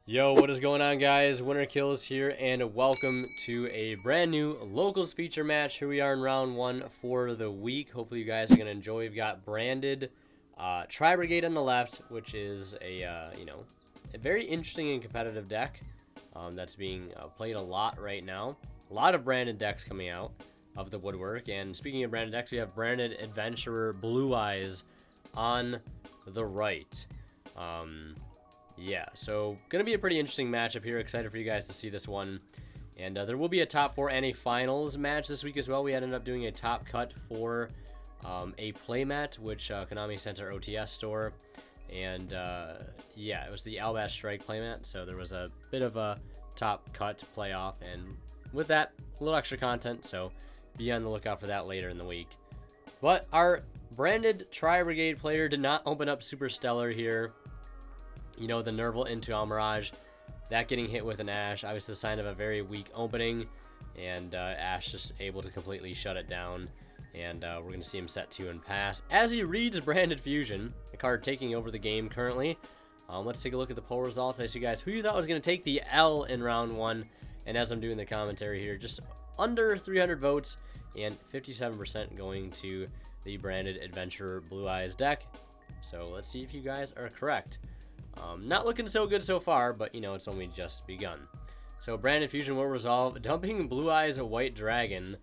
Yo, what is going on, guys? Winner Kills here, and welcome to a brand new locals feature match. Here we are in round one for the week. Hopefully you guys are going to enjoy. We've got branded Tri-Brigade on the left, which is a very interesting and competitive deck that's being played a lot right now. A lot of branded decks coming out of the woodwork. And speaking of branded decks, we have branded Adventurer Blue Eyes on the right. Yeah, so going to be a pretty interesting matchup here. Excited for you guys to see this one. And there will be a top 4 and a finals match this week as well. We ended up doing a top cut for a playmat, which Konami sent our OTS store. And yeah, it was the Albass Strike playmat. So there was a bit of a top cut playoff. And with that, a little extra content. So be on the lookout for that later in the week. But our branded Tri-Brigade player did not open up Super Stellar here. You know, the Nerval into Almirage, that getting hit with an Ash, obviously the sign of a very weak opening, and Ash just able to completely shut it down, and we're going to see him set 2 and pass as he reads Branded Fusion, a card taking over the game currently. Let's take a look at the poll results. I asked you guys who you thought was going to take the L in round 1, and as I'm doing the commentary here, just under 300 votes, and 57% going to the Branded Adventurer Blue Eyes deck. So let's see if you guys are correct. Not looking so good so far, but you know, it's only just begun. So Branded Fusion will resolve, dumping Blue Eyes a White Dragon.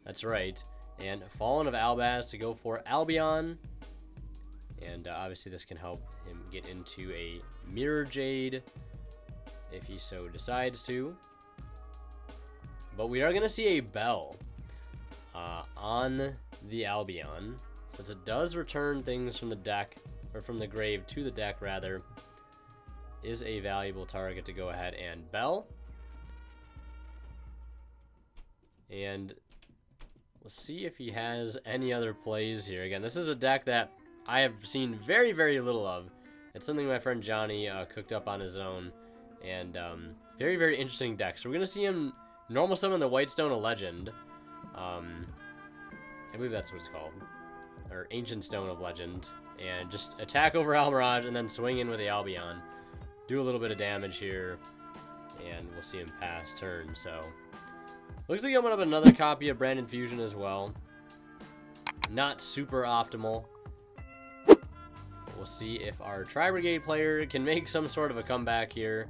That's right. And Fallen of Albaz to go for Albion. And obviously this can help him get into a Mirror Jade if he so decides to. But we are going to see a Bell on the Albion, since it does return things from the deck, or from the grave to the deck rather. Is a valuable target to go ahead and Bell. And let's see if he has any other plays here. Again, this is a deck that I have seen very, very little of. It's something my friend Johnny cooked up on his own. And very, very interesting deck. So we're going to see him normal summon the Whitestone, a Legend. I believe that's what it's called. Or Ancient Stone of Legend. And just attack over Almirage and then swing in with the Albion. Do a little bit of damage here, and we'll see him pass turn. So looks like I'm gonna have another copy of Branded Fusion as well. Not super optimal. We'll see if our Tri-Brigade player can make some sort of a comeback here.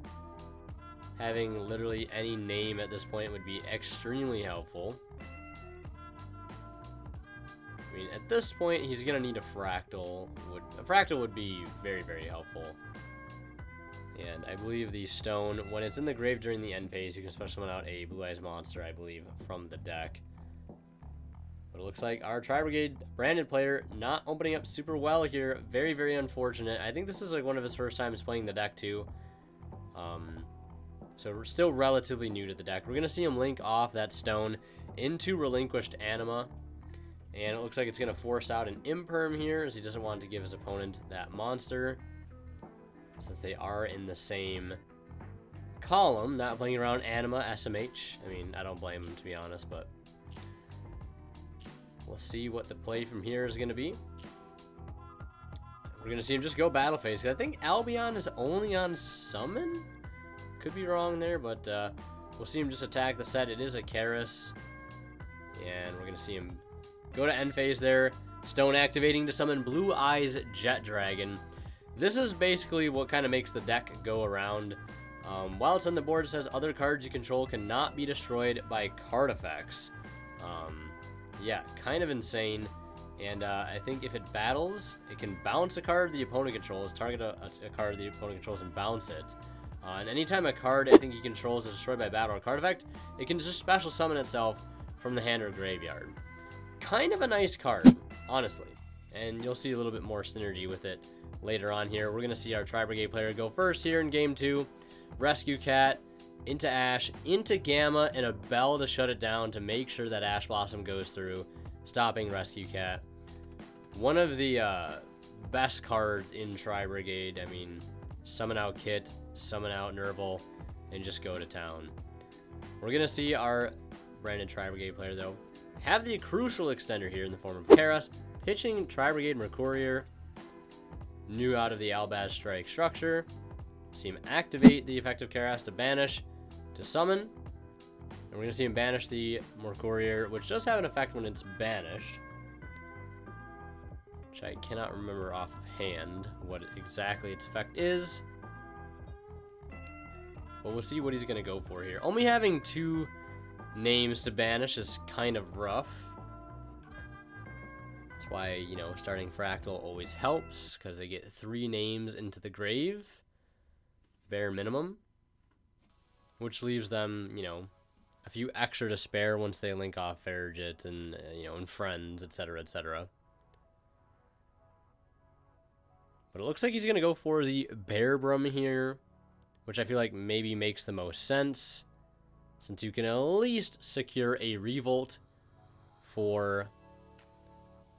Having literally any name at this point would be extremely helpful. I mean, at this point, he's gonna need a Fractal. A Fractal would be very, very helpful. And I believe the stone, when it's in the grave during the end phase, you can special summon out a Blue Eyes monster, I believe, from the deck. But it looks like our Tri-Brigade branded player not opening up super well here. Very, very unfortunate. I think this is like one of his first times playing the deck too. So we're still relatively new to the deck. We're going to see him link off that stone into Relinquished Anima. And it looks like it's going to force out an Imperm here, as he doesn't want to give his opponent that monster. Since they are in the same column, not playing around Anima, SMH. I mean, I don't blame him, to be honest, but we'll see what the play from here is going to be. We're going to see him just go Battle Phase. I think Albion is only on Summon? Could be wrong there, but we'll see him just attack the set. It is a Karis. And we're going to see him go to End Phase there. Stone activating to summon Blue Eyes Jet Dragon. This is basically what kind of makes the deck go around. While it's on the board, it says other cards you control cannot be destroyed by card effects. Yeah, kind of insane. And I think if it battles, it can bounce a card the opponent controls, target a card the opponent controls, and bounce it. And anytime a card I think he controls is destroyed by battle or card effect, it can just special summon itself from the hand or graveyard. Kind of a nice card, honestly. And you'll see a little bit more synergy with it later on here. We're going to see our Tri-Brigade player go first here in game 2. Rescue Cat into Ash, into Gamma, and a Bell to shut it down to make sure that Ash Blossom goes through, stopping Rescue Cat. One of the best cards in Tri-Brigade. I mean, summon out Kit, summon out Nerval, and just go to town. We're going to see our branded Tri-Brigade player, though, have the crucial extender here in the form of Karas, pitching Tri-Brigade Mercurier, new out of the Albaz Strike structure, See him activate the effective Karas to banish, to summon. And we're going to see him banish the Mercurier, which does have an effect when it's banished. Which I cannot remember offhand what exactly its effect is. But we'll see what he's going to go for here. Only having 2 names to banish is kind of rough. That's why, you know, starting Fractal always helps, because they get 3 names into the grave, bare minimum. Which leaves them, you know, a few extra to spare once they link off Farragut and, you know, and friends, etc., etc. But it looks like he's going to go for the Bearbrum here, which I feel like maybe makes the most sense, since you can at least secure a Revolt for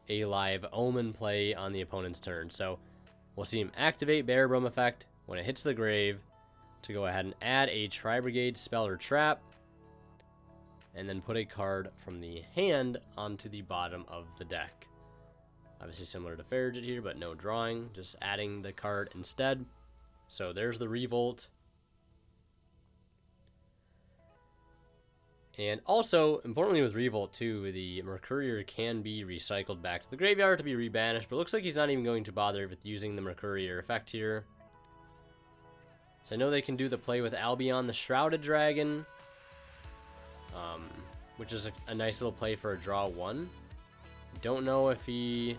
a live Omen play on the opponent's turn. So we'll see him activate Bearbrum effect when it hits the grave to go ahead and add a Tri-Brigade spell or trap, and then put a card from the hand onto the bottom of the deck. Obviously similar to Farragut here, but no drawing, just adding the card instead. So there's the Revolt. And also, importantly with Revolt too, the Mercurier can be recycled back to the graveyard to be rebanished, but it looks like he's not even going to bother with using the Mercurier effect here. So I know they can do the play with Albion the Shrouded Dragon, which is a nice little play for a draw 1. Don't know if he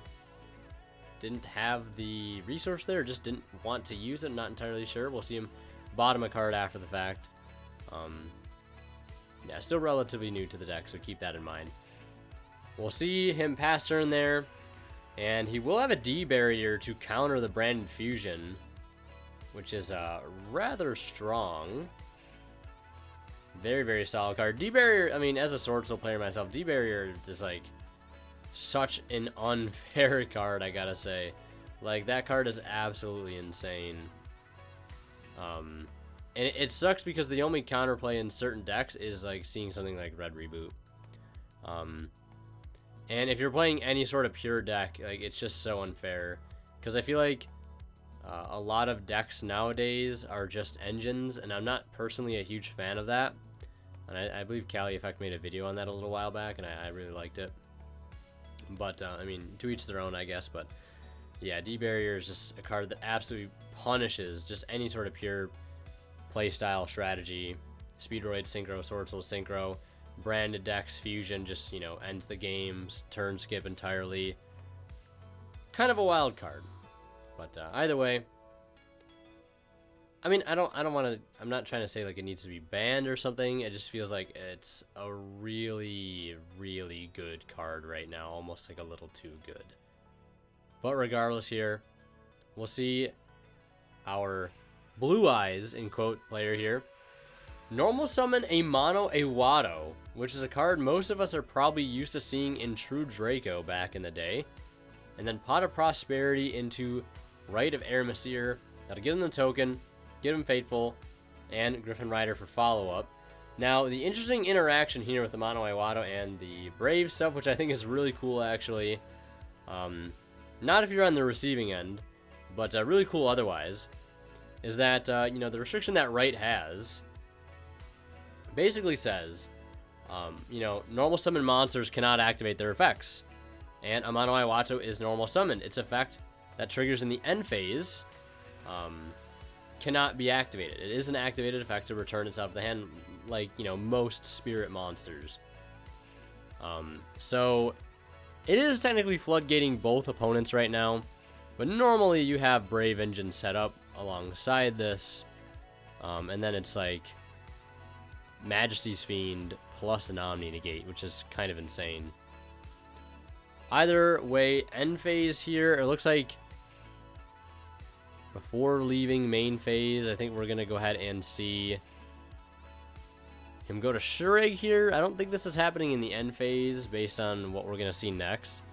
didn't have the resource there, or just didn't want to use it. Not entirely sure. We'll see him bottom a card after the fact. Yeah, still relatively new to the deck, so keep that in mind. We'll see him pass turn there, and he will have a D barrier to counter the Branded Fusion, which is rather strong. Very, very solid card. D barrier, I mean, as a Sword Soul player myself, D barrier is like such an unfair card, I gotta say. Like, that card is absolutely insane. And it sucks because the only counterplay in certain decks is like seeing something like Red Reboot. And if you're playing any sort of pure deck, like, it's just so unfair. Because I feel like a lot of decks nowadays are just engines, and I'm not personally a huge fan of that. And I believe Cali Effect made a video on that a little while back, and I really liked it. But, I mean, to each their own, I guess. But, yeah, D-Barrier is just a card that absolutely punishes just any sort of pure playstyle strategy. Speedroid Synchro, Sword Soul Synchro, Branded Decks Fusion just, you know, ends the game, turn skip entirely. Kind of a wild card. But either way, I mean, I don't want to, I'm not trying to say like it needs to be banned or something. It just feels like it's a really, really good card right now, almost like a little too good. But regardless here, we'll see our Blue Eyes, in quote, player here. Normal summon a Mono Awado, which is a card most of us are probably used to seeing in True Draco back in the day. And then Pot of Prosperity into Rite of Eremacir. That'll give him the token, give him Fateful, and Griffin Rider for follow-up. Now, the interesting interaction here with the Mono Awado and the Brave stuff, which I think is really cool, actually. Not if you're on the receiving end, but really cool otherwise, is that, you know, the restriction that Rite has basically says, you know, normal summon monsters cannot activate their effects. And a Mono Iwato is normal summoned. Its effect that triggers in the end phase cannot be activated. It is an activated effect to return itself to the hand, like, you know, most spirit monsters. So it is technically floodgating both opponents right now, but normally you have Brave Engine set up alongside this, and then it's like Majesty's Fiend plus an Omni Negate, which is kind of insane. Either way, end phase here, it looks like before leaving main phase, I think we're going to go ahead and see him go to Shureg here. I don't think this is happening in the end phase based on what we're going to see next.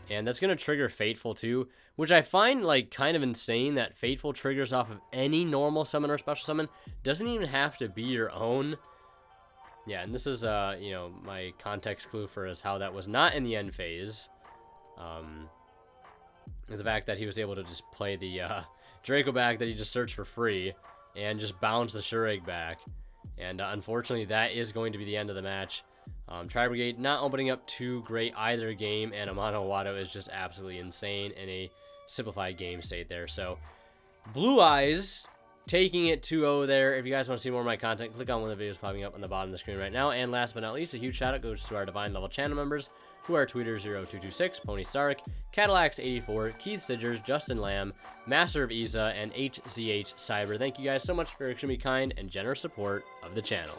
And that's going to trigger Fateful too, which I find like kind of insane that Fateful triggers off of any normal summon or special summon. Doesn't even have to be your own. Yeah, and this is, you know, my context clue for is how that was not in the end phase. Is the fact that he was able to just play the Draco back that he just searched for free and just bounced the sure egg back. And unfortunately, that is going to be the end of the match. Tri-Brigade not opening up too great either game, and Amano Wado is just absolutely insane in a simplified game state there. So, Blue Eyes taking it 2-0 there. If you guys want to see more of my content, click on one of the videos popping up on the bottom of the screen right now. And last but not least, a huge shout out goes to our Divine Level channel members, who are Tweeter0226, Pony Stark, Cadillacs84, Keith Sidgers, Justin Lamb, Master of Isa, and HCH Cyber. Thank you guys so much for your extremely kind and generous support of the channel.